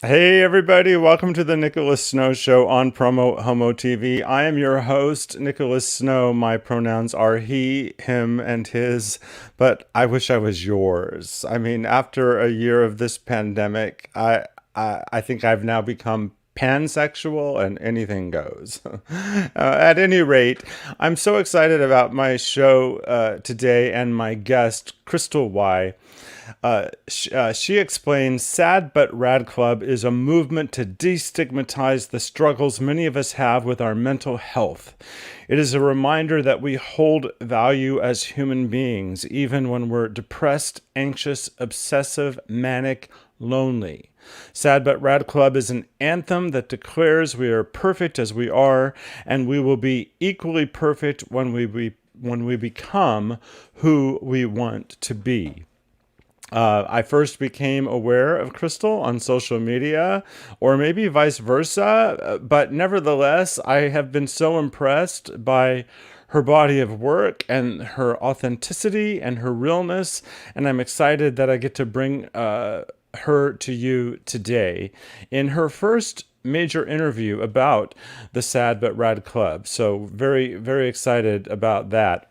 Hey everybody, welcome to the Nicholas Snow Show on PromoHomo.TV. I am your host, Nicholas Snow. My pronouns are he, him, and his, but I wish I was yours. I mean, after a year of this pandemic, I think I've now become pansexual and anything goes. At any rate, I'm so excited about my show today and my guest, Kristel Y. She explains SAD But RAD Club is a movement to destigmatize the struggles many of us have with our mental health. It is a reminder that we hold value as human beings, even when we're depressed, anxious, obsessive, manic, lonely. SAD But RAD Club is an anthem that declares we are perfect as we are, and we will be equally perfect when we become who we want to be. I first became aware of Kristel on social media, or maybe vice versa, but nevertheless, I have been so impressed by her body of work and her authenticity and her realness, and I'm excited that I get to bring her to you today in her first major interview about the SAD But RAD Club. So very, very excited about that.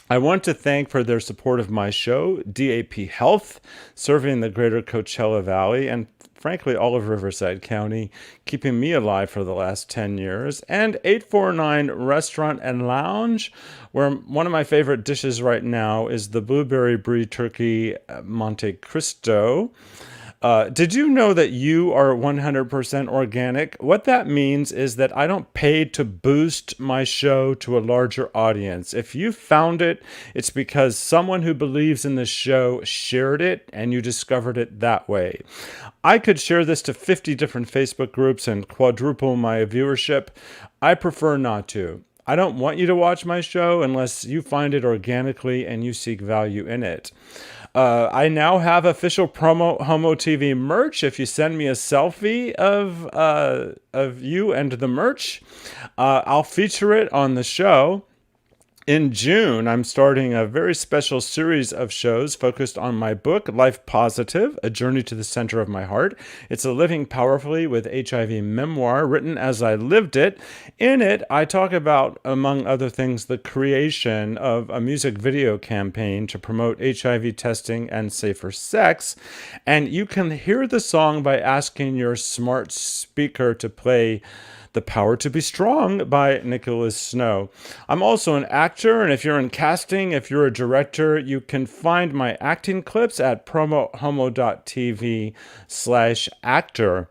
I want to thank for their support of my show, DAP Health, serving the greater Coachella Valley and frankly all of Riverside County, keeping me alive for the last 10 years, and 849 Restaurant and Lounge, where one of my favorite dishes right now is the blueberry brie turkey Monte Cristo. Did you know that you are 100% organic? What that means is that I don't pay to boost my show to a larger audience. If you found it, it's because someone who believes in the show shared it and you discovered it that way. I could share this to 50 different Facebook groups and quadruple my viewership. I prefer not to. I don't want you to watch my show unless you find it organically and you seek value in it. I now have official PromoHomo.TV merch. If you send me a selfie of you and the merch, I'll feature it on the show. In June, I'm starting a very special series of shows focused on my book, Life Positive, A Journey to the Center of My Heart. It's a living powerfully with HIV memoir written as I lived it. In it, I talk about, among other things, the creation of a music video campaign to promote HIV testing and safer sex. And you can hear the song by asking your smart speaker to play The Power to Be Strong by Nicholas Snow. I'm also an actor, and if you're in casting, if you're a director, you can find my acting clips at PromoHomo.TV/actor.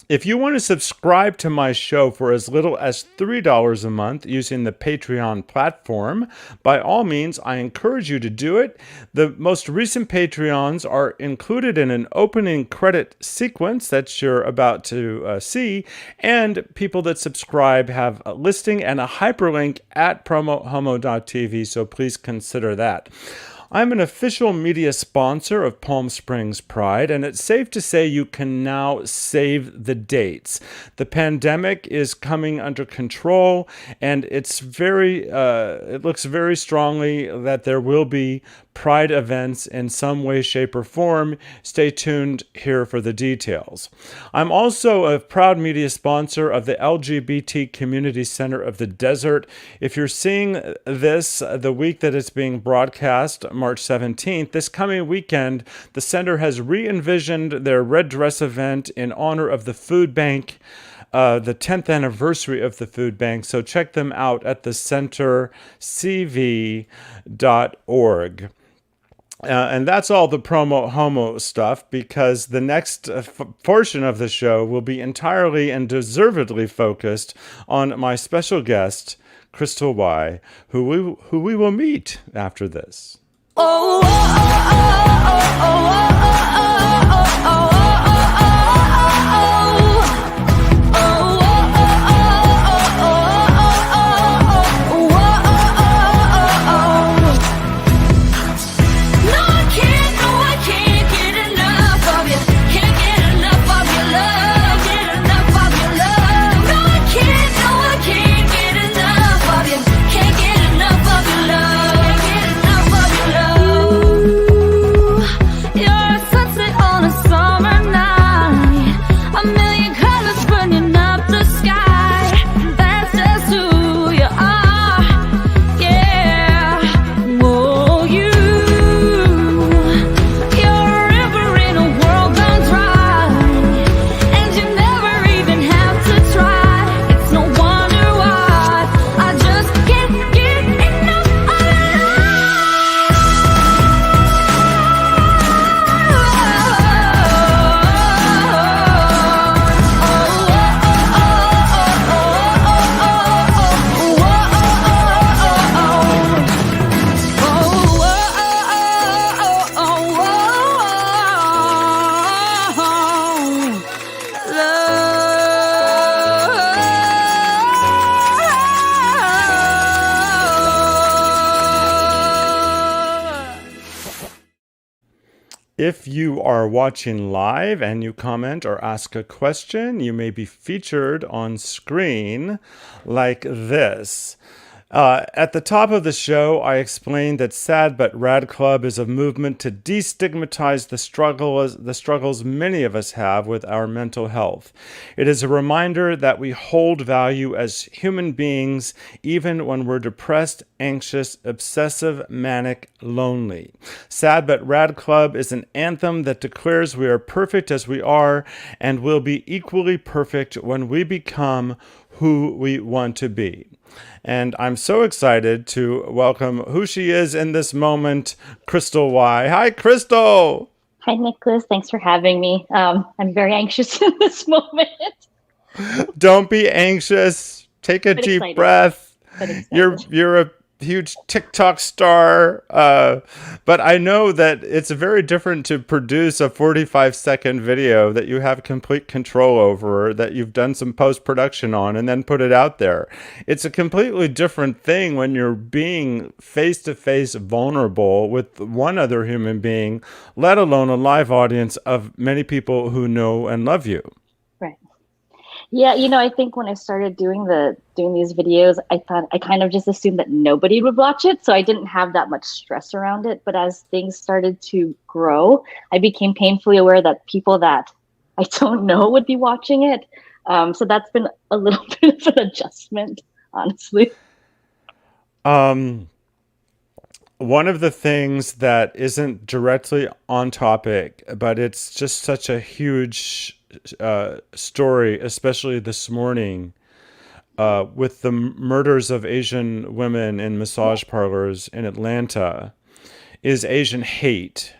If you want to subscribe to my show for as little as $3 a month using the Patreon platform, by all means, I encourage you to do it. The most recent Patreons are included in an opening credit sequence that you're about to see, and people that subscribe have a listing and a hyperlink at PromoHomo.TV, so please consider that. I'm an official media sponsor of Palm Springs Pride, and it's safe to say you can now save the dates. The pandemic is coming under control, and it looks very strongly that there will be Pride events in some way, shape, or form. Stay tuned here for the details. I'm also a proud media sponsor of the LGBT Community Center of the Desert. If you're seeing this the week that it's being broadcast, March 17th, this coming weekend, the center has re-envisioned their Red Dress event in honor of the food bank, the 10th anniversary of the food bank. So check them out at thecentercv.org. And that's all the Promo Homo stuff, because the next portion of the show will be entirely and deservedly focused on my special guest, Kristel Y, who we will meet after this. Oh, oh, oh, oh, oh, oh, oh, oh, oh. You're a sunset If you are watching live and you comment or ask a question, you may be featured on screen like this. At the top of the show, I explained that SAD But Rad Club is a movement to destigmatize the struggles many of us have with our mental health. It is a reminder that we hold value as human beings even when we're depressed, anxious, obsessive, manic, lonely. SAD But Rad Club is an anthem that declares we are perfect as we are and will be equally perfect when we become who we want to be. And I'm so excited to welcome who she is in this moment, Kristel Y. Hi, Kristel. Hi, Nicholas. Thanks for having me. I'm very anxious in this moment, Don't be anxious. Take a but deep excited. breath. But excited. You're a huge TikTok star, but I know that it's very different to produce a 45-second video that you have complete control over, that you've done some post-production on, and then put it out there. It's a completely different thing when you're being face-to-face vulnerable with one other human being, let alone a live audience of many people who know and love you. Right. Yeah, I think when I started doing these videos, I kind of just assumed that nobody would watch it, so I didn't have that much stress around it. But as things started to grow, I became painfully aware that people that I don't know would be watching it. So that's been a little bit of an adjustment, honestly. Um, One of the things that isn't directly on topic, but it's just such a huge story, especially this morning, with the murders of Asian women in Yeah. massage parlors in Atlanta, is Asian hate.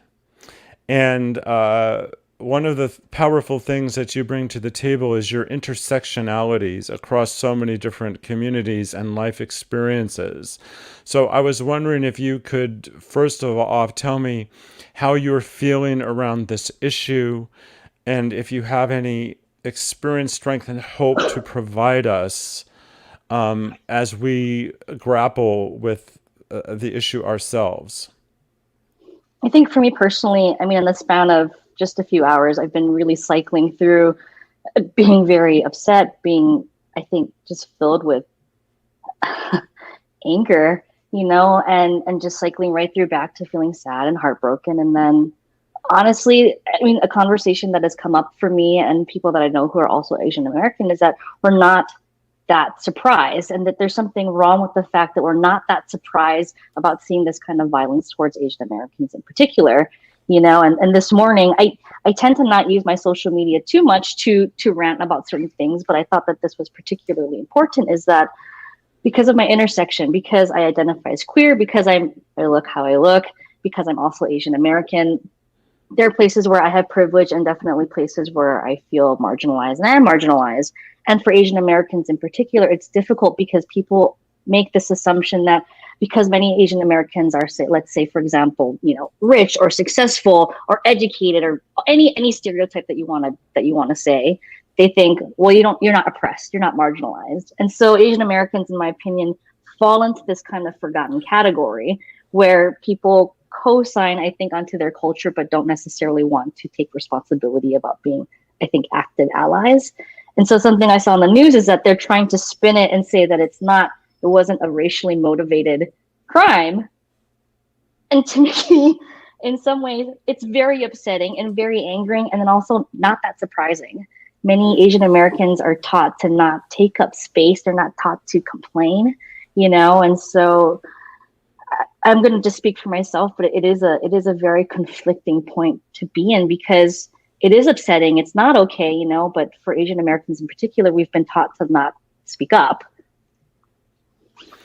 And one of the powerful things that you bring to the table is your intersectionalities across so many different communities and life experiences. So I was wondering if you could, first of all, tell me how you're feeling around this issue, and if you have any experience, strength, and hope to provide us as we grapple with the issue ourselves. I think for me personally, I mean, in the span of just a few hours, I've been really cycling through being very upset, being, I think, just filled with anger, and just cycling right through back to feeling sad and heartbroken. And then honestly, I mean, a conversation that has come up for me and people that I know who are also Asian American is that we're not that surprised, and that there's something wrong with the fact that we're not that surprised about seeing this kind of violence towards Asian Americans in particular. And this morning, I tend to not use my social media too much to rant about certain things, but I thought that this was particularly important, is that because of my intersection, because I identify as queer, because I look how I look, because I'm also Asian American, there are places where I have privilege and definitely places where I feel marginalized and I am marginalized. And for Asian Americans in particular, it's difficult because people make this assumption that because many Asian Americans are, say, let's say, for example, rich or successful or educated or any stereotype that you want to say, they think, well, you're not oppressed, you're not marginalized. And so Asian Americans, in my opinion, fall into this kind of forgotten category where people co-sign, I think, onto their culture, but don't necessarily want to take responsibility about being, I think, active allies. And so something I saw on the news is that they're trying to spin it and say that it wasn't a racially motivated crime. And to me, in some ways, it's very upsetting and very angering, and then also not that surprising. Many Asian Americans are taught to not take up space. They're not taught to complain, and so I'm going to just speak for myself, but it is a very conflicting point to be in, because it is upsetting. It's not okay, but for Asian Americans in particular, we've been taught to not speak up,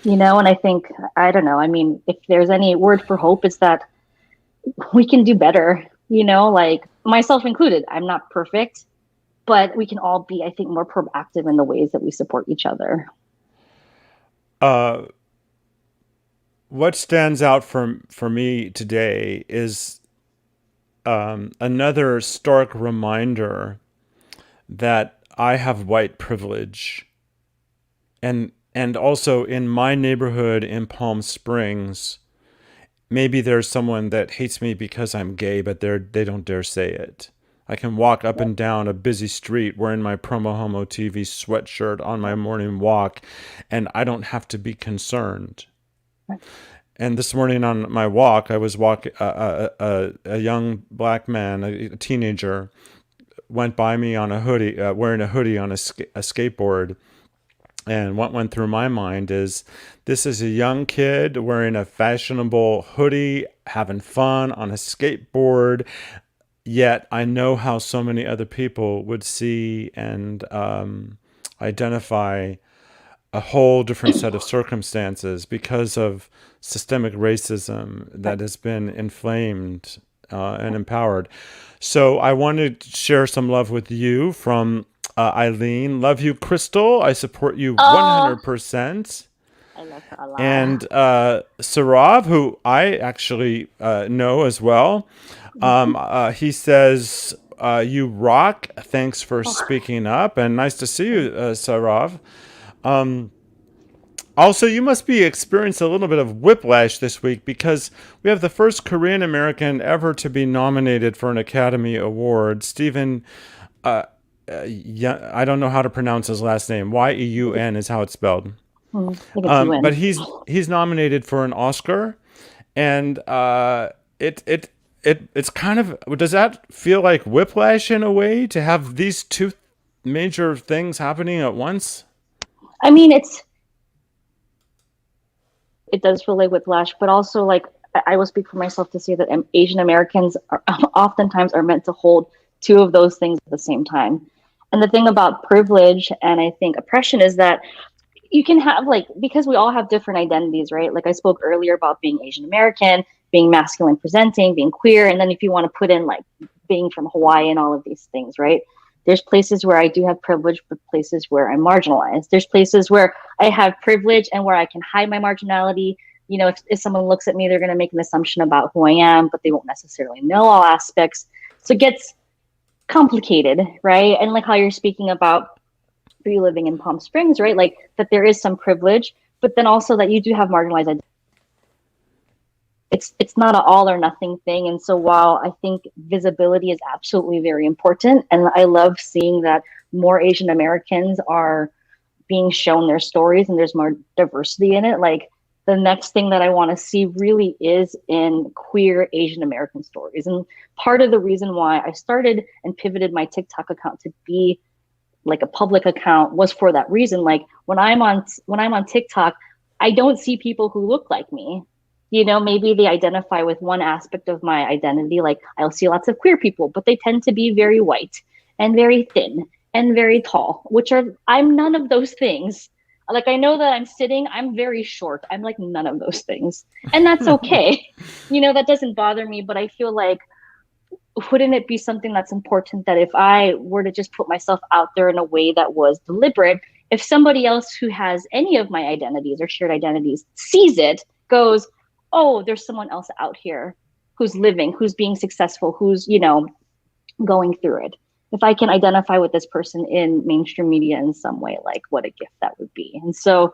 and I think, I don't know. I mean, if there's any word for hope, it's that we can do better, like myself included. I'm not perfect, but we can all be, I think, more proactive in the ways that we support each other. Uh, what stands out for me today is another stark reminder that I have white privilege, and also in my neighborhood in Palm Springs, maybe there's someone that hates me because I'm gay, but they don't dare say it. I can walk up and down a busy street wearing my PromoHomo.TV sweatshirt on my morning walk, and I don't have to be concerned. And this morning on my walk, I was walking. A young black man, a teenager, went by me on a hoodie, wearing a hoodie on a skateboard. And what went through my mind is, this is a young kid wearing a fashionable hoodie, having fun on a skateboard. Yet I know how so many other people would see and identify a whole different set of circumstances because of systemic racism that has been inflamed and empowered. So I wanted to share some love with you from Eileen. Love you, Kristel. I support you 100%. I love her a lot. And Sarav, who I actually know as well, he says, you rock. Thanks for speaking up. And nice to see you, Sarav. Also, you must be experiencing a little bit of whiplash this week because we have the first Korean American ever to be nominated for an Academy Award. Stephen, I don't know how to pronounce his last name. Yeun is how it's spelled. But he's nominated for an Oscar, and it's kind of, does that feel like whiplash in a way to have these two major things happening at once? I mean, it does feel like whiplash, but also, like, I will speak for myself to say that Asian Americans are oftentimes are meant to hold two of those things at the same time. And the thing about privilege and I think oppression is that you can have, like, because we all have different identities, right? Like I spoke earlier about being Asian American, being masculine presenting, being queer. And then if you want to put in like being from Hawaii and all of these things, right? There's places where I do have privilege, but places where I'm marginalized. There's places where I have privilege and where I can hide my marginality. You know, if someone looks at me, they're going to make an assumption about who I am, but they won't necessarily know all aspects. So it gets complicated, right? And like how you're speaking about for you living in Palm Springs, right? Like that there is some privilege, but then also that you do have marginalized identity. It's not an all or nothing thing. And so while I think visibility is absolutely very important, and I love seeing that more Asian Americans are being shown their stories and there's more diversity in it, like the next thing that I want to see really is in queer Asian American stories. And part of the reason why I started and pivoted my TikTok account to be like a public account was for that reason. Like when I'm on TikTok, I don't see people who look like me. You know, maybe they identify with one aspect of my identity. Like I'll see lots of queer people, but they tend to be very white and very thin and very tall, I'm none of those things. Like I know that I'm very short. I'm like none of those things. And that's okay. You know, that doesn't bother me, but I feel like, wouldn't it be something that's important that if I were to just put myself out there in a way that was deliberate, if somebody else who has any of my identities or shared identities sees it, goes, oh, there's someone else out here who's living, who's being successful, who's, you know, going through it. If I can identify with this person in mainstream media in some way, like what a gift that would be. And so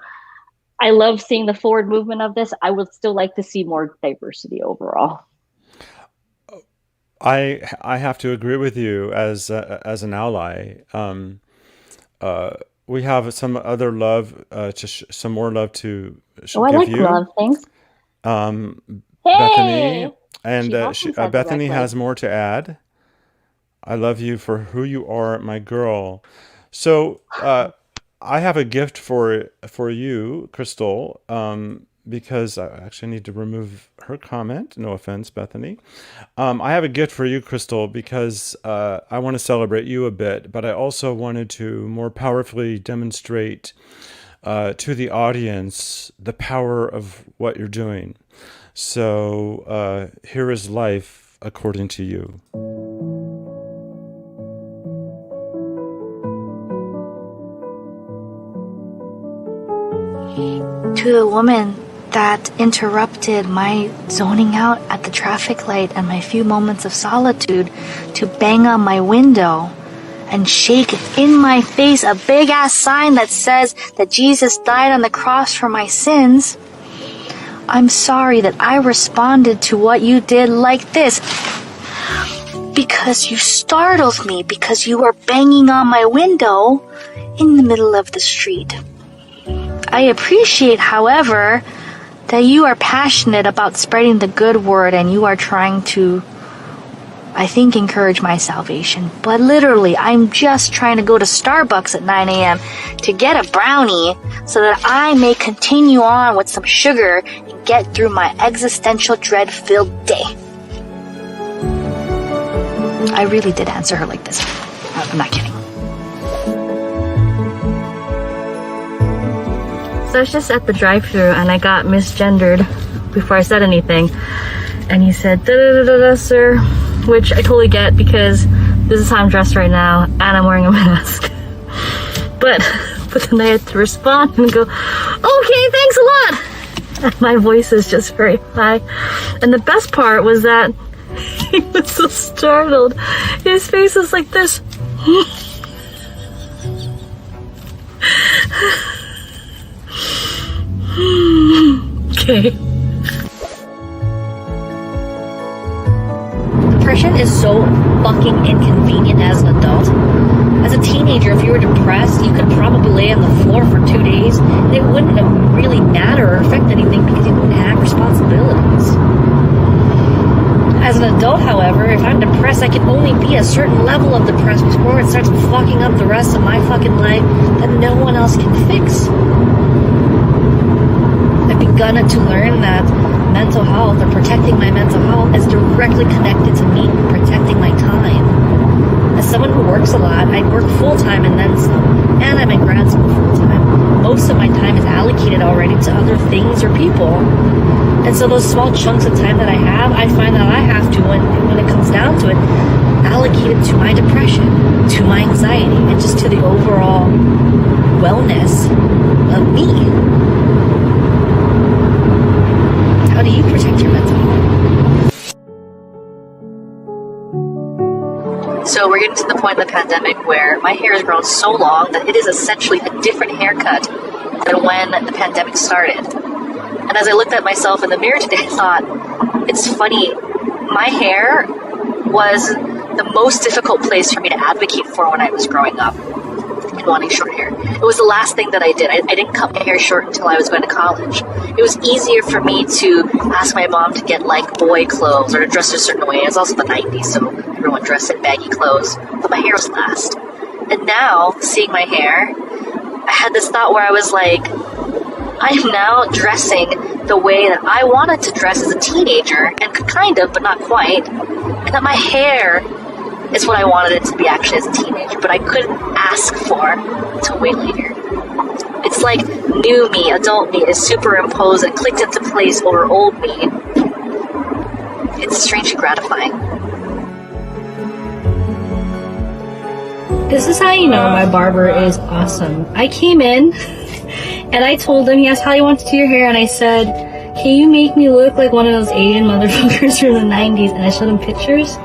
I love seeing the forward movement of this. I would still like to see more diversity overall. I have to agree with you as an ally. We have some other love, some more love to give I like you. love, thanks. Bethany, and Bethany directly. has more to add. I love you for who you are, my girl. So I have a gift for you, Kristel, because I actually need to remove her comment. No offense, Bethany. I have a gift for you, Kristel, because I want to celebrate you a bit, but I also wanted to more powerfully demonstrate to the audience the power of what you're doing. So here is life according to you. To the woman that interrupted my zoning out at the traffic light and my few moments of solitude to bang on my window and shake in my face a big ass sign that says that Jesus died on the cross for my sins, I'm sorry that I responded to what you did like this. Because you startled me, because you were banging on my window in the middle of the street. I appreciate, however, that you are passionate about spreading the good word and you are trying to, I think, encourage my salvation. But literally, I'm just trying to go to Starbucks at 9 a.m. to get a brownie so that I may continue on with some sugar and get through my existential dread-filled day. I really did answer her like this. I'm not kidding. So I was just at the drive-thru and I got misgendered before I said anything. And he said, da-da-da-da-da, sir, which I totally get because this is how I'm dressed right now and I'm wearing a mask. But then I had to respond and go, okay, thanks a lot. And my voice is just very high. And the best part was that he was so startled. His face was like this. Okay. Depression is so fucking inconvenient as an adult. As a teenager, if you were depressed, you could probably lay on the floor for 2 days and it wouldn't really matter or affect anything because you wouldn't have responsibilities. As an adult, however, if I'm depressed, I can only be a certain level of depressed before it starts fucking up the rest of my fucking life that no one else can fix. I've begun to learn that mental health or protecting my mental health is directly connected to me protecting my time. As someone who works a lot, I work full-time and then some, and I'm in grad school full-time. Most of my time is allocated already to other things or people. And so those small chunks of time that I have, I find that I have to, when it comes down to it, allocate it to my depression, to my anxiety, and just to the overall wellness of me. How do you protect your mental health? So we're getting to the point in the pandemic where my hair has grown so long that it is essentially a different haircut than when the pandemic started. And as I looked at myself in the mirror today, I thought, it's funny, my hair was the most difficult place for me to advocate for when I was growing up and wanting short hair. It was the last thing that I did. I didn't cut my hair short until I was going to college. It was easier for me to ask my mom to get like boy clothes or to dress a certain way. It was also the 90s, so everyone dressed in baggy clothes, but my hair was last. And now, seeing my hair, I had this thought where I was like, I am now dressing the way that I wanted to dress as a teenager, and kind of, but not quite, and that my hair is what I wanted it to be actually as a teenager, but I couldn't ask for until way later. It's like new me, adult me, is superimposed and clicked into place over old me. It's strangely gratifying. This is how you know my barber is awesome. I came in and I told him, he asked how he wants to do your hair, and I said, can you make me look like one of those Asian motherfuckers from the 90s? And I showed him pictures.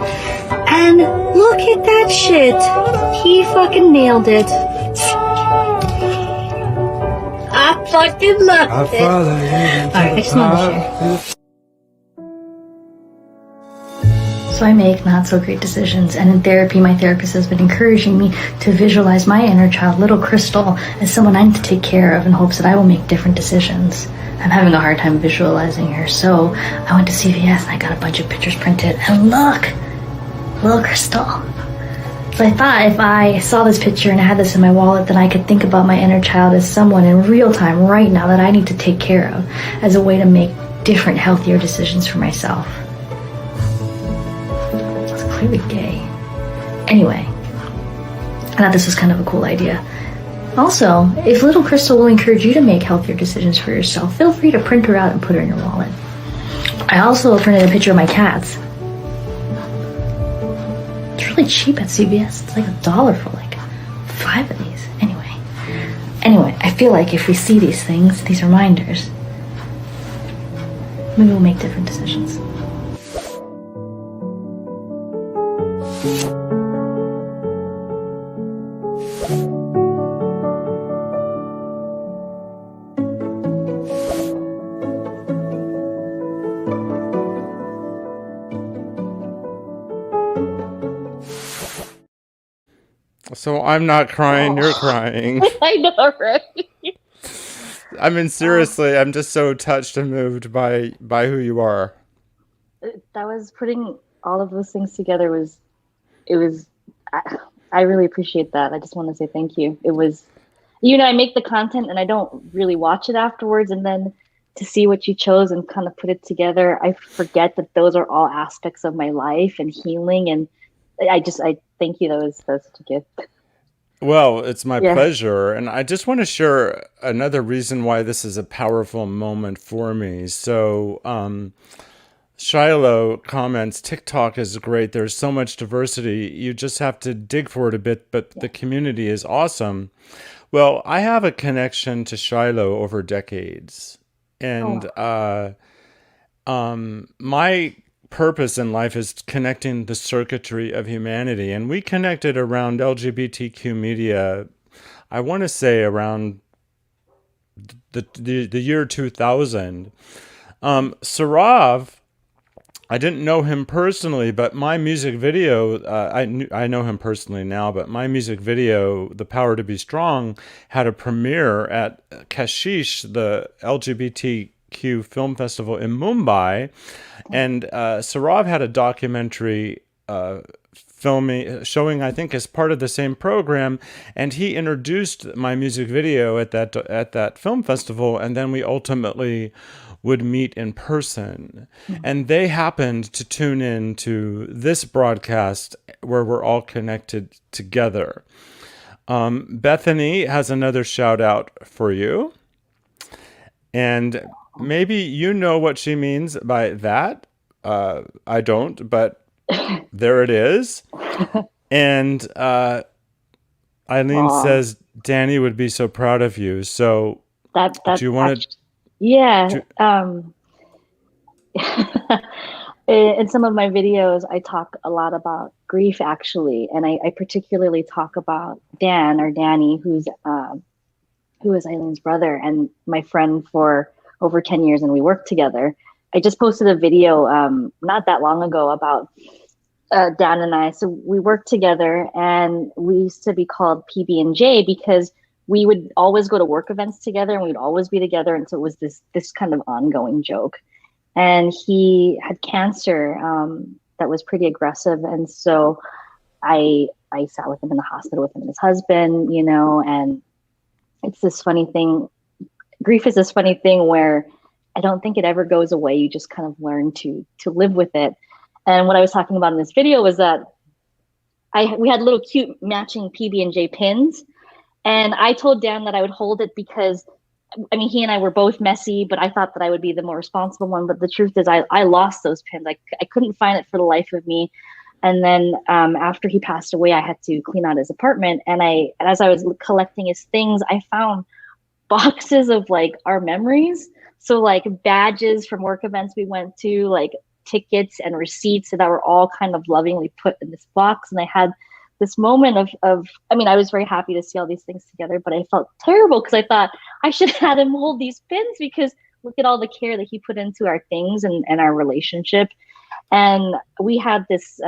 And look at that shit. He fucking nailed it. I fucking loved it. Alright, I just wanted to share. So I make not so great decisions, and in therapy my therapist has been encouraging me to visualize my inner child, little Kristel, as someone I need to take care of in hopes that I will make different decisions. I'm having a hard time visualizing her, so I went to CVS and I got a bunch of pictures printed, and look! Little Kristel. So I thought if I saw this picture and I had this in my wallet, then I could think about my inner child as someone in real time right now that I need to take care of, as a way to make different, healthier decisions for myself. Clearly gay. Anyway, I thought this was kind of a cool idea. Also, if little Kristel will encourage you to make healthier decisions for yourself, feel free to print her out and put her in your wallet. I also printed a picture of my cats. It's really cheap at CVS. It's like $1 for like 5 of these. Anyway, I feel like if we see these things, these reminders, maybe we'll make different decisions. So I'm not crying, you're crying. I know, right? I mean, seriously, I'm just so touched and moved by who you are. That was putting all of those things together was it was I really appreciate that. I just want to say thank you. It was, I make the content and I don't really watch it afterwards, and then to see what you chose and kind of put it together, I forget that those are all aspects of my life and healing, and I thank you. That was such a gift. Well, it's my Yeah. pleasure. And I just want to share another reason why this is a powerful moment for me. So, Shiloh comments, TikTok is great. There's so much diversity. You just have to dig for it a bit, but the community is awesome. Well, I have a connection to Shiloh over decades. And Oh, my purpose in life is connecting the circuitry of humanity. And we connected around LGBTQ media, I want to say around the year 2000. Sarav, I didn't know him personally, but my music video, I know him personally now, but my music video, The Power to Be Strong, had a premiere at Kashish, the LGBTQ film festival in Mumbai. And Sarav had a documentary filming, showing, I think, as part of the same program, and he introduced my music video at that film festival, and then we ultimately would meet in person. And they happened to tune in to this broadcast where we're all connected together. Bethany has another shout out for you. And maybe you know what she means by that. I don't, but there it is. And Eileen aw, says Danny would be so proud of you. So that do you want actually, yeah. to? In some of my videos, I talk a lot about grief, actually, and I particularly talk about Dan or Danny, who is Eileen's brother and my friend for over 10 years, and we worked together. I just posted a video not that long ago about Dan and I. So we worked together, and we used to be called PB&J because we would always go to work events together, and we'd always be together. And so it was this kind of ongoing joke. And he had cancer that was pretty aggressive, and so I sat with him in the hospital with him and his husband, and it's this funny thing. Grief is this funny thing where I don't think it ever goes away. You just kind of learn to live with it. And what I was talking about in this video was that we had little cute matching PB&J pins, and I told Dan that I would hold it because, I mean, he and I were both messy, but I thought that I would be the more responsible one. But the truth is, I lost those pins. I couldn't find it for the life of me. And then after he passed away, I had to clean out his apartment. And as I was collecting his things, I found boxes of like our memories. So like badges from work events we went to, like tickets and receipts that were all kind of lovingly put in this box. And I had this moment of I mean, I was very happy to see all these things together, but I felt terrible because I thought I should have had him hold these pins because look at all the care that he put into our things and our relationship. And we had this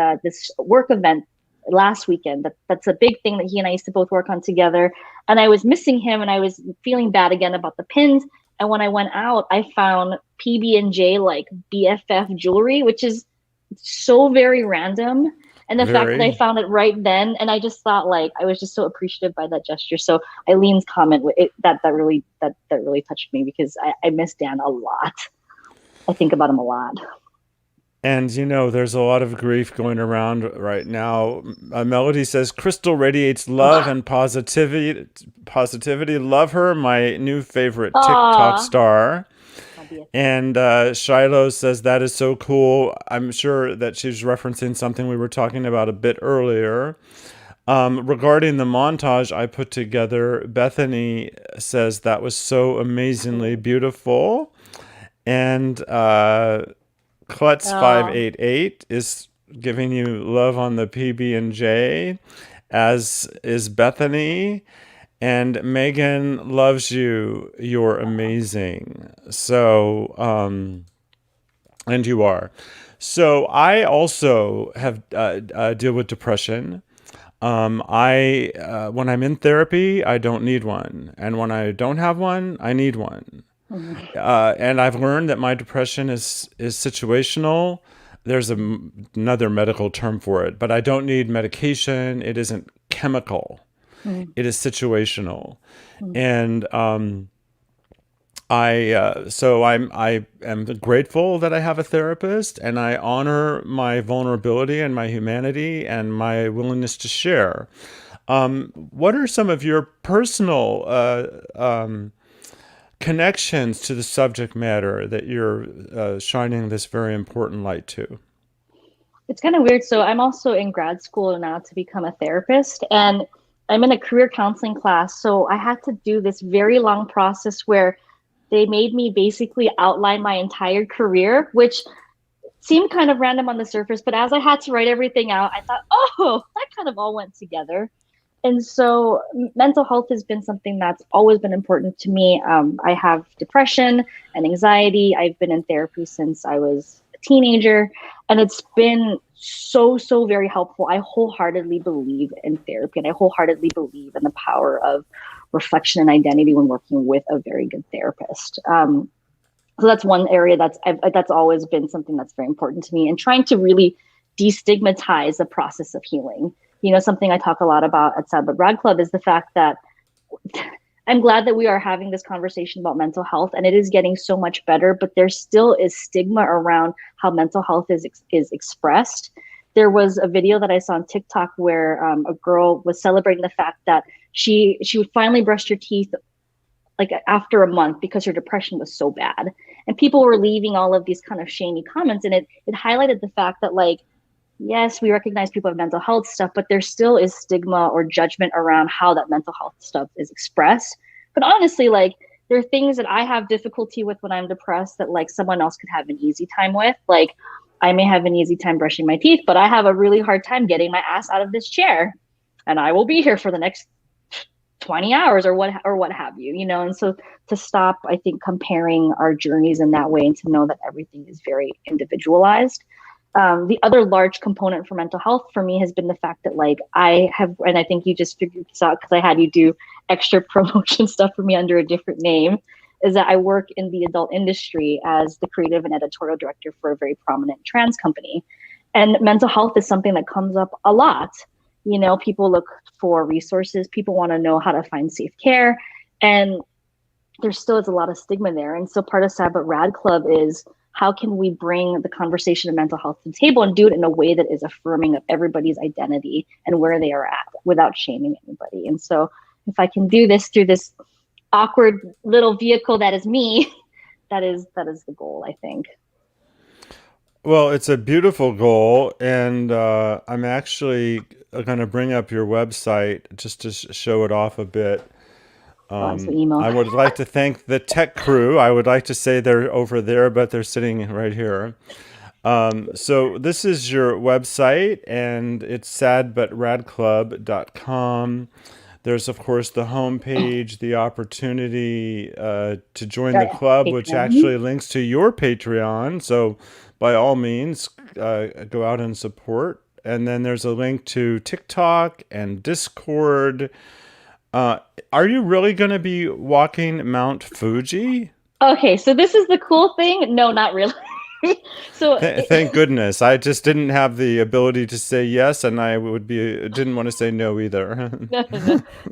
work event last weekend. That's a big thing that he and I used to both work on together. And I was missing him, and I was feeling bad again about the pins. And when I went out, I found PB&J like BFF jewelry, which is so very random. And the fact that I Very. found it right then, and I just thought like I was just so appreciative by that gesture. So Eileen's comment that really touched me because I miss Dan a lot. I think about him a lot. And there's a lot of grief going around right now. Melody says Kristel radiates love and positivity. Positivity, love her. My new favorite TikTok Aw. star. And Shiloh says that is so cool. I'm sure that she's referencing something we were talking about a bit earlier. Regarding the montage I put together, Bethany says that was so amazingly beautiful. And Oh, Klutz588 is giving you love on the PB&J, as is Bethany. And Megan loves you. You're amazing. So, and you are. So I also have deal with depression. When I'm in therapy, I don't need one, and when I don't have one, I need one. And I've learned that my depression is situational. There's another medical term for it, but I don't need medication. It isn't chemical. It is situational, and I am grateful that I have a therapist, and I honor my vulnerability and my humanity and my willingness to share. What are some of your personal connections to the subject matter that you're shining this very important light to? It's kind of weird. So I'm also in grad school now to become a therapist, and I'm in a career counseling class. So I had to do this very long process where they made me basically outline my entire career, which seemed kind of random on the surface. But as I had to write everything out, I thought, oh, that kind of all went together. And so mental health has been something that's always been important to me. I have depression and anxiety. I've been in therapy since I was a teenager, and it's been so very helpful. I wholeheartedly believe in therapy, and I wholeheartedly believe in the power of reflection and identity when working with a very good therapist. So that's one area that's always been something that's very important to me, and trying to really destigmatize the process of healing. You know, something I talk a lot about at SAD BUT RAD CLUB is the fact that I'm glad that we are having this conversation about mental health, and it is getting so much better, but there still is stigma around how mental health is expressed. There was a video that I saw on TikTok where a girl was celebrating the fact that she finally brushed her teeth like after a month because her depression was so bad. And people were leaving all of these kind of shamey comments, and it highlighted the fact that, like, yes, we recognize people have mental health stuff, but there still is stigma or judgment around how that mental health stuff is expressed. But honestly, like, there are things that I have difficulty with when I'm depressed that, like, someone else could have an easy time with. Like, I may have an easy time brushing my teeth, but I have a really hard time getting my ass out of this chair, and I will be here for the next 20 hours or what have you, you know? And so to stop, I think, comparing our journeys in that way, and to know that everything is very individualized. The other large component for mental health for me has been the fact that, like, I have, and I think you just figured this out because I had you do extra promotion stuff for me under a different name, is that I work in the adult industry as the creative and editorial director for a very prominent trans company. And mental health is something that comes up a lot. You know, people look for resources, people want to know how to find safe care, and there still is a lot of stigma there. And so part of SAD BUT RAD CLUB is, how can we bring the conversation of mental health to the table and do it in a way that is affirming of everybody's identity and where they are at without shaming anybody? And so if I can do this through this awkward little vehicle that is me, that is the goal, I think. Well, it's a beautiful goal, and I'm actually going to bring up your website just to show it off a bit. I would like to thank the tech crew. I would like to say they're over there, but they're sitting right here. So this is your website, and it's sadbutradclub.com. There's, of course, the homepage, the opportunity to join the club, which actually links to your Patreon. So by all means, go out and support. And then there's a link to TikTok and Discord. Are you really going to be walking Mount Fuji? Okay, so this is the cool thing. No, not really. So thank goodness. I just didn't have the ability to say yes, and I didn't want to say no either. No.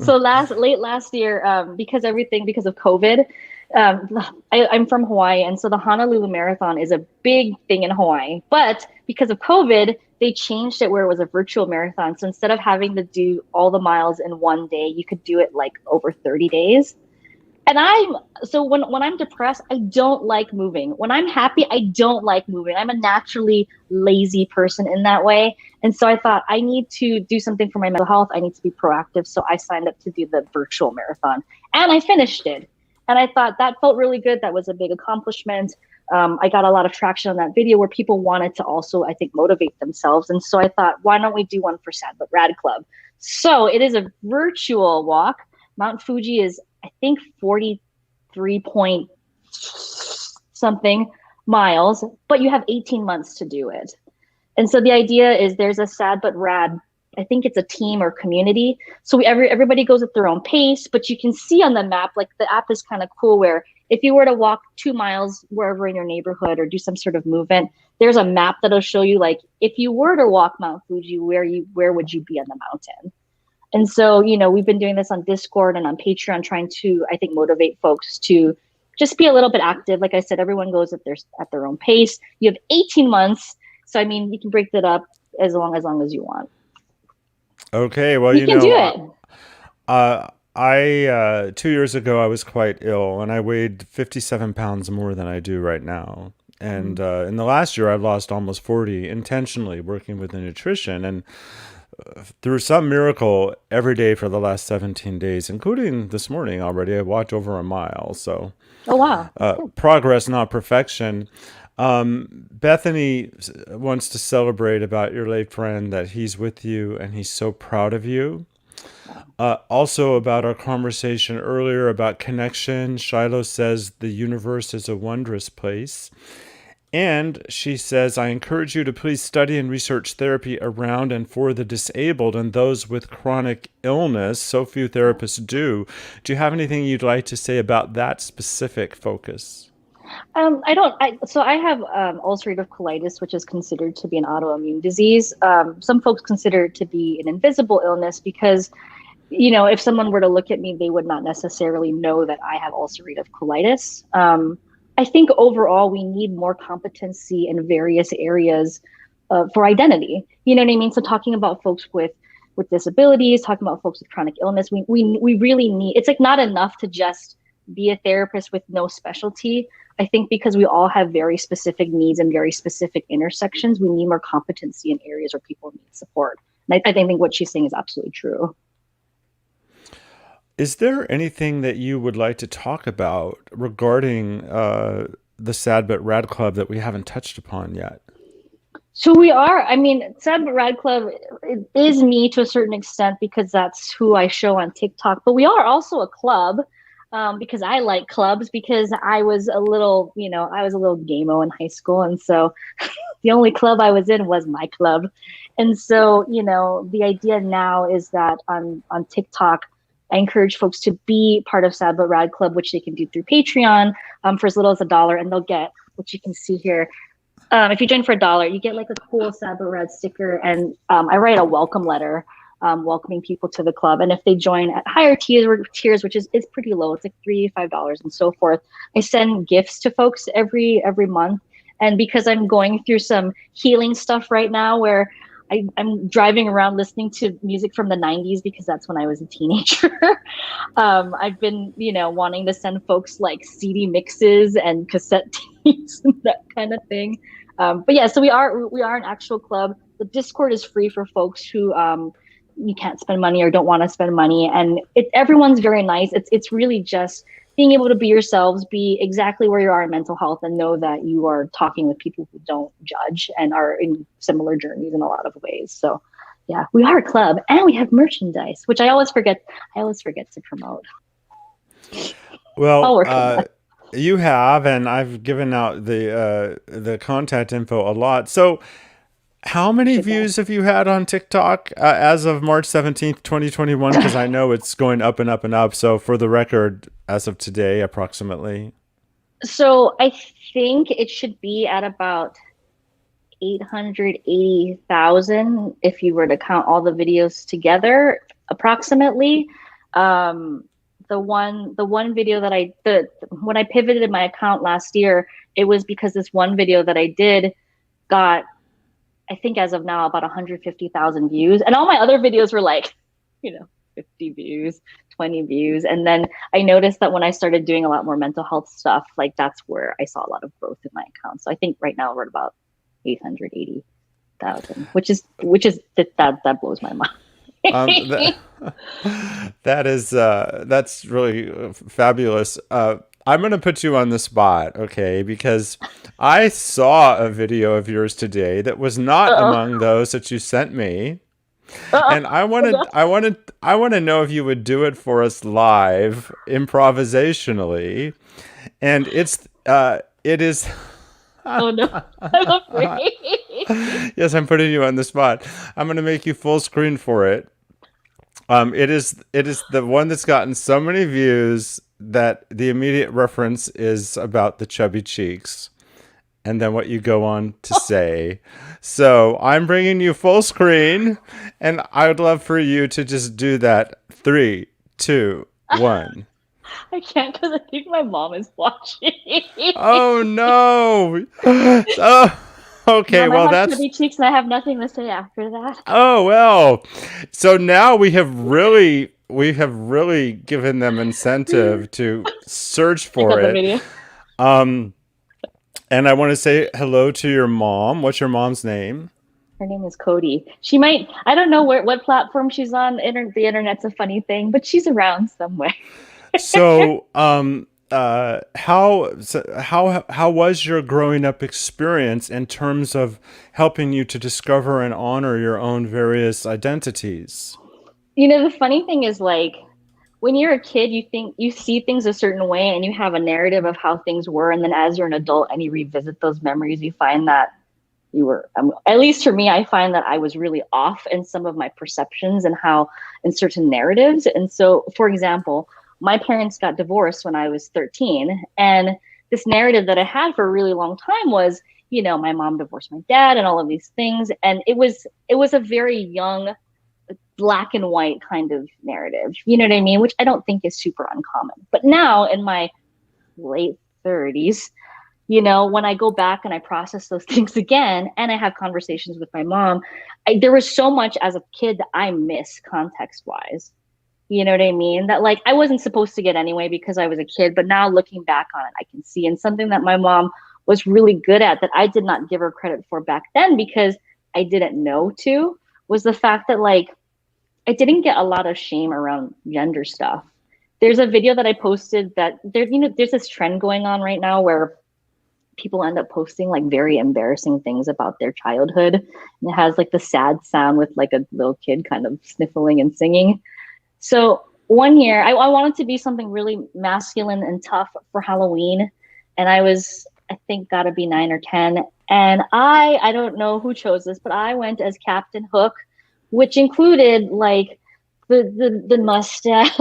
So late last year, because of COVID, I'm from Hawaii, and so the Honolulu Marathon is a big thing in Hawaii. But because of COVID, they changed it where it was a virtual marathon. So instead of having to do all the miles in one day, you could do it like over 30 days. And when I'm depressed, I don't like moving. When I'm happy, I don't like moving. I'm a naturally lazy person in that way. And so I thought, I need to do something for my mental health. I need to be proactive. So I signed up to do the virtual marathon, and I finished it. And I thought that felt really good. That was a big accomplishment. I got a lot of traction on that video where people wanted to also, I think, motivate themselves. And so I thought, why don't we do one for SAD BUT RAD CLUB? So it is a virtual walk. Mount Fuji is, I think, 43 point something miles, but you have 18 months to do it. And so the idea is there's a SAD BUT RAD I think it's a team or community. So everybody goes at their own pace, but you can see on the map, like the app is kind of cool where if you were to walk 2 miles wherever in your neighborhood or do some sort of movement, there's a map that'll show you like, if you were to walk Mount Fuji, where would you be on the mountain? And so, we've been doing this on Discord and on Patreon, trying to, I think, motivate folks to just be a little bit active. Like I said, everyone goes at their own pace. You have 18 months. So, I mean, you can break that up as long as you want. Okay. Well, You can do it. I 2 years ago, I was quite ill and I weighed 57 pounds more than I do right now. And in the last year, I've lost almost 40 intentionally working with the nutrition. And through some miracle, every day for the last 17 days, including this morning already, I walked over a mile. So, oh, wow. Progress, not perfection. Bethany wants to celebrate about your late friend, that he's with you and he's so proud of you. Also about our conversation earlier about connection, Shiloh says the universe is a wondrous place. And she says, I encourage you to please study and research therapy around and for the disabled and those with chronic illness. So few therapists do. Do you have anything you'd like to say about that specific focus? I don't. So I have ulcerative colitis, which is considered to be an autoimmune disease. Some folks consider it to be an invisible illness because, if someone were to look at me, they would not necessarily know that I have ulcerative colitis. I think overall we need more competency in various areas for identity. You know what I mean? So talking about folks with disabilities, talking about folks with chronic illness, we really need, it's like not enough to just be a therapist with no specialty. I think because we all have very specific needs and very specific intersections, we need more competency in areas where people need support. And I think what she's saying is absolutely true. Is there anything that you would like to talk about regarding the SAD But Rad Club that we haven't touched upon yet? So we are, SAD But Rad Club is me to a certain extent because that's who I show on TikTok, but we are also a club because I like clubs because I was a little gamo in high school. And so the only club I was in was my club. And so, the idea now is that on TikTok, I encourage folks to be part of SAD But Rad Club, which they can do through Patreon for as little as $1, and they'll get, which you can see here. If you join for $1, you get like a cool SAD But Rad sticker, and I write a welcome letter welcoming people to the club. And if they join at higher tiers, which is pretty low, it's like $3, $5 and so forth, I send gifts to folks every month. And because I'm going through some healing stuff right now where I'm driving around listening to music from the 90s because that's when I was a teenager. I've been, wanting to send folks like CD mixes and cassette tapes and that kind of thing. But yeah, so we are an actual club. The Discord is free for folks who you can't spend money or don't want to spend money, and everyone's very nice. It's really just being able to be yourselves, be exactly where you are in mental health, and know that you are talking with people who don't judge and are in similar journeys in a lot of ways. So yeah, we are a club and we have merchandise, which I always forget to promote. Well, you have, and I've given out the contact info a lot. So how many views have you had on TikTok as of March 17th, 2021? Because I know it's going up and up and up. So for the record, as of today, approximately. So I think it should be at about 880,000 if you were to count all the videos together, approximately. The one video that when I pivoted my account last year, it was because this one video that I did got, I think as of now, about 150,000 views. And all my other videos were like, 50 views, 20 views. And then I noticed that when I started doing a lot more mental health stuff, like that's where I saw a lot of growth in my account. So I think right now we're at about 880,000, which that blows my mind. That's really fabulous. I'm going to put you on the spot, okay? Because I saw a video of yours today that was not among those that you sent me. And I want to know if you would do it for us live, improvisationally. And it is Oh no, I'm afraid. Yes, I'm putting you on the spot. I'm going to make you full screen for it. It is the one that's gotten so many views that the immediate reference is about the chubby cheeks, and then what you go on to say. So I'm bringing you full screen, and I would love for you to just do that. 3, 2, 1. I can't because I think my mom is watching. Oh no! Oh, okay. Mom, I Well, have that's. chubby cheeks and I have nothing to say after that. Oh well. So now we have really given them incentive to search I for got the it. video. Um, and I want to say hello to your mom. What's your mom's name? Her name is Cody. She might, I don't know what platform she's on. The internet's a funny thing, but she's around somewhere. So, how was your growing up experience in terms of helping you to discover and honor your own various identities? You know, the funny thing is like when you're a kid, you think you see things a certain way and you have a narrative of how things were. And then as you're an adult and you revisit those memories, you find that you were, at least for me, I find that I was really off in some of my perceptions and how in certain narratives. And so, for example, my parents got divorced when I was 13. And this narrative that I had for a really long time was, you know, my mom divorced my dad and all of these things. And it was a very young, black and white kind of narrative, you know what I mean? Which I don't think is super uncommon. But now in my late 30s, you know, when I go back and I process those things again and I have conversations with my mom, there was so much as a kid that I miss context wise. You know what I mean? That like I wasn't supposed to get anyway because I was a kid, but now looking back on it, I can see. And something that my mom was really good at that I did not give her credit for back then because I didn't know to, was the fact that like I didn't get a lot of shame around gender stuff. There's a video that I posted that there's this trend going on right now where people end up posting like very embarrassing things about their childhood. And it has like the sad sound with like a little kid kind of sniffling and singing. So one year I wanted to be something really masculine and tough for Halloween. And I think gotta be 9 or 10. And I don't know who chose this, but I went as Captain Hook, which included like the mustache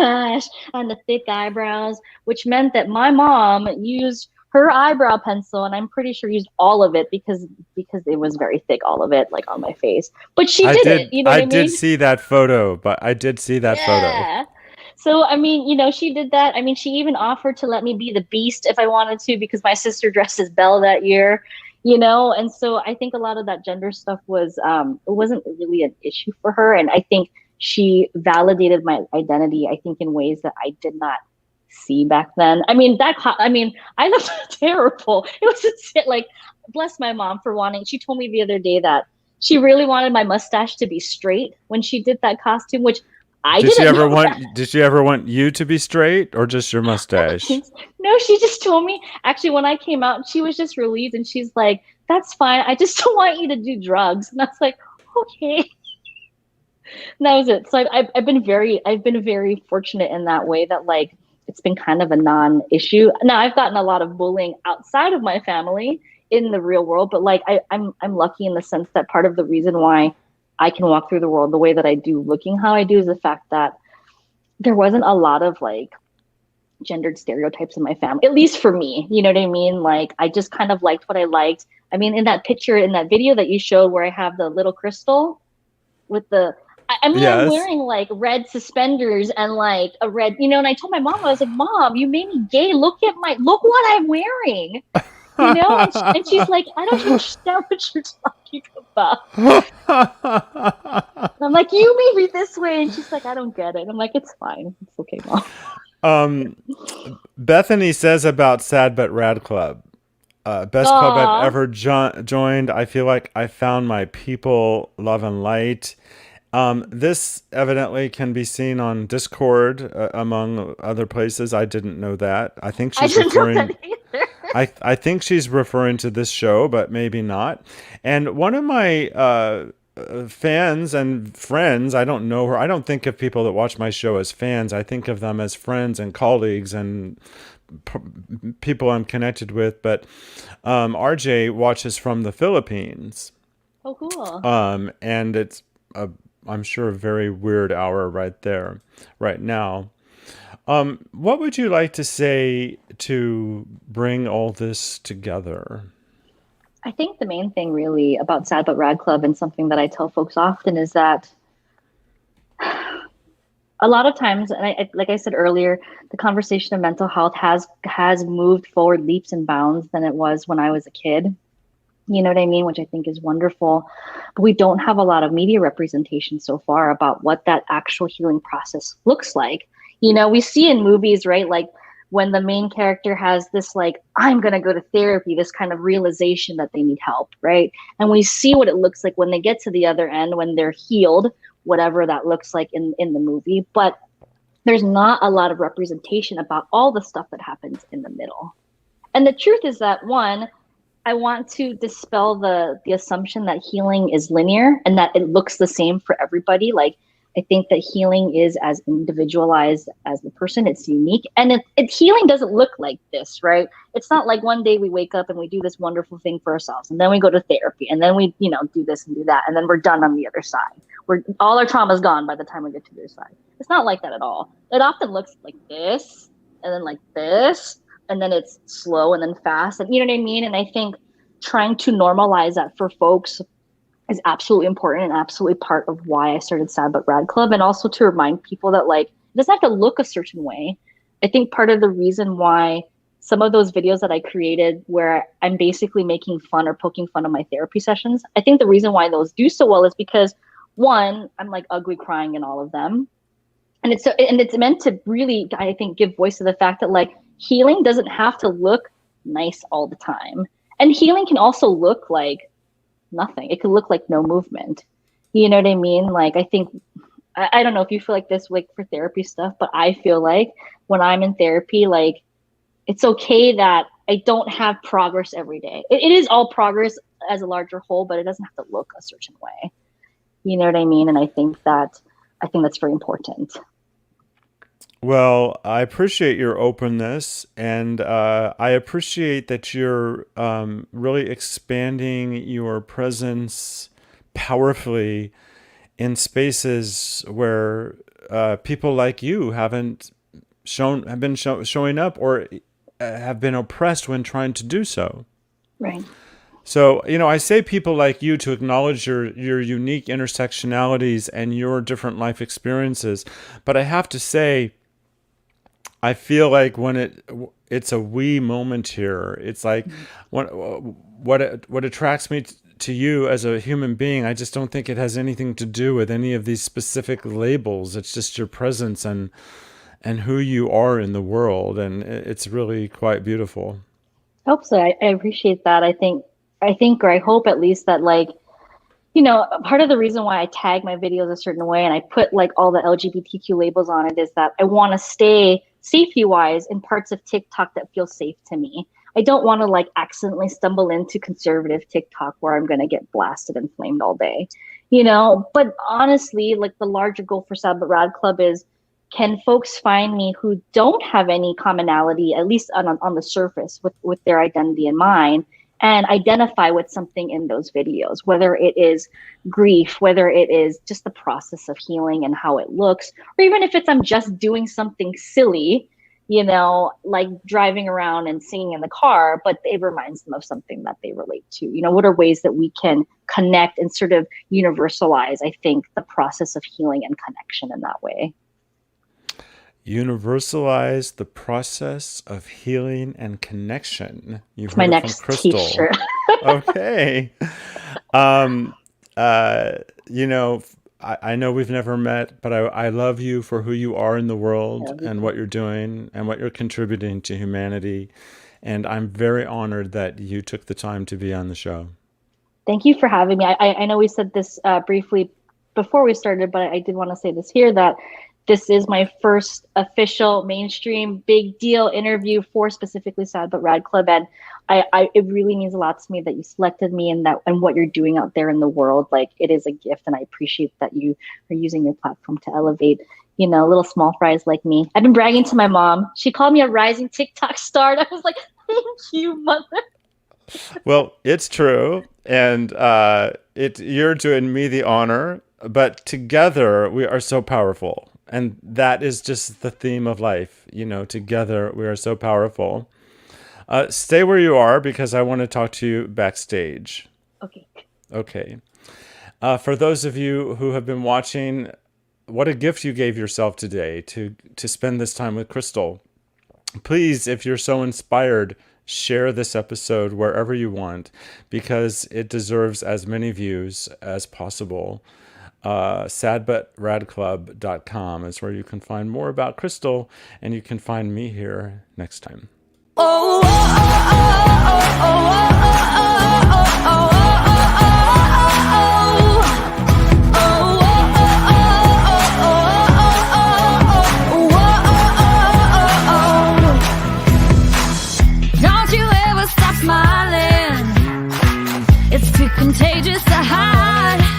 and the thick eyebrows, which meant that my mom used her eyebrow pencil, and I'm pretty sure used all of it because it was very thick, all of it, like on my face. But she did it, you know what I mean? I did see that photo, but I did see that photo. So, I mean, you know, she did that. I mean, she even offered to let me be the Beast if I wanted to because my sister dressed as Belle that year, you know? And so I think a lot of that gender stuff was, it wasn't really an issue for her. And I think she validated my identity, I think, in ways that I did not see back then. I mean, I looked terrible. It was just like, bless my mom for wanting, she told me the other day that she really wanted my mustache to be straight when she did that costume, which I Did she didn't ever know want? that. Did she ever want you to be straight or just your mustache? No, she just told me, actually, when I came out, she was just relieved and she's like, that's fine. I just don't want you to do drugs. And I was like, okay. And that was it. So I've been very fortunate in that way that like, it's been kind of a non-issue. Now I've gotten a lot of bullying outside of my family in the real world, but like I'm lucky in the sense that part of the reason why I can walk through the world the way that I do, looking how I do, is the fact that there wasn't a lot of like gendered stereotypes in my family, at least for me. You know what I mean? Like I just kind of liked what I liked. I mean, in that picture, in that video that you showed where I have the little Kristel with the, I'm Yes. wearing like red suspenders and like a red, you know, and I told my mom, I was like, Mom, you made me gay. Look what I'm wearing. You know, and she's like, I don't understand what you're talking about. And I'm like, you made me this way. And she's like, I don't get it. I'm like, it's fine. It's okay, Mom. Bethany says about SAD But Rad Club. Best club I've ever joined. I feel like I found my people, love and light. This evidently can be seen on Discord, among other places. I didn't know that. I think she's referring. I think she's referring to this show, but maybe not. And one of my fans and friends, I don't know her. I don't think of people that watch my show as fans. I think of them as friends and colleagues and people I'm connected with. But RJ watches from the Philippines. Oh, cool. And it's I'm sure a very weird hour right there, right now. What would you like to say to bring all this together? I think the main thing really about SAD But Rad Club, and something that I tell folks often, is that a lot of times, and like I said earlier, the conversation of mental health has moved forward leaps and bounds than it was when I was a kid. You know what I mean? Which I think is wonderful. But we don't have a lot of media representation so far about what that actual healing process looks like. We see in movies, right? Like when the main character has this, like, I'm going to go to therapy, this kind of realization that they need help, right? And we see what it looks like when they get to the other end, when they're healed, whatever that looks like in the movie. But there's not a lot of representation about all the stuff that happens in the middle. And the truth is that, one, I want to dispel the assumption that healing is linear and that it looks the same for everybody. Like, I think that healing is as individualized as the person. It's unique. And healing doesn't look like this, right? It's not like one day we wake up and we do this wonderful thing for ourselves, and then we go to therapy, and then we, do this and do that, and then we're done on the other side. All our trauma is gone by the time we get to the other side. It's not like that at all. It often looks like this, and then like this, and then it's slow and then fast. And you know what I mean? And I think trying to normalize that for folks is absolutely important and absolutely part of why I started SAD But Rad Club. And also to remind people that, like, it doesn't have to look a certain way. I think part of the reason why some of those videos that I created where I'm basically making fun or poking fun of my therapy sessions, I think the reason why those do so well is because, one, I'm like ugly crying in all of them. And it's meant to really, I think, give voice to the fact that, like, healing doesn't have to look nice all the time. And healing can also look like nothing. It could look like no movement. You know what I mean? Like, I think, I don't know if you feel like this, like, for therapy stuff, but I feel like when I'm in therapy, like, it's okay that I don't have progress every day. It is all progress as a larger whole, but it doesn't have to look a certain way. You know what I mean? And I think that's very important. Well, I appreciate your openness, and I appreciate that you're really expanding your presence powerfully in spaces where people like you have been showing up, or have been oppressed when trying to do so. Right. So, I say people like you to acknowledge your unique intersectionalities and your different life experiences. But I have to say, I feel like when it's a we moment here. It's like what attracts me to you as a human being. I just don't think it has anything to do with any of these specific labels. It's just your presence and who you are in the world, and it's really quite beautiful. I hope so. I appreciate that. I think, or I hope at least that, like, part of the reason why I tag my videos a certain way and I put, like, all the LGBTQ labels on it is that I want to stay safety-wise in parts of TikTok that feel safe to me. I don't want to, like, accidentally stumble into conservative TikTok where I'm going to get blasted and flamed all day, But honestly, like, the larger goal for SAD But Rad Club is, can folks find me who don't have any commonality, at least on the surface, with their identity in mind, and identify with something in those videos, whether it is grief, whether it is just the process of healing and how it looks, or even if I'm just doing something silly, like driving around and singing in the car, but it reminds them of something that they relate to. What are ways that we can connect and sort of universalize, I think, the process of healing and connection in that way. Universalize the process of healing and connection. It's my next T-shirt. Okay. I know we've never met, but I love you for who you are in the world and what you're doing and what you're contributing to humanity. And I'm very honored that you took the time to be on the show. Thank you for having me. I know we said this briefly before we started, but I did want to say this here, that this is my first official mainstream big deal interview for specifically SAD But Rad Club. And it really means a lot to me that you selected me and what you're doing out there in the world. Like, it is a gift, and I appreciate that you are using your platform to elevate, little small fries like me. I've been bragging to my mom. She called me a rising TikTok star. And I was like, thank you, mother. Well, it's true. And you're doing me the honor, but together we are so powerful. And that is just the theme of life. You know, together we are so powerful. Stay where you are because I want to talk to you backstage. Okay. Okay. For those of you who have been watching, what a gift you gave yourself today to spend this time with Kristel. Please, if you're so inspired, share this episode wherever you want because it deserves as many views as possible. SADBUTRADCLUB.com is where you can find more about Kristel, and you can find me here next time. Oh, oh, oh, oh, oh, oh, oh, oh. Smiling, it's too contagious to hide.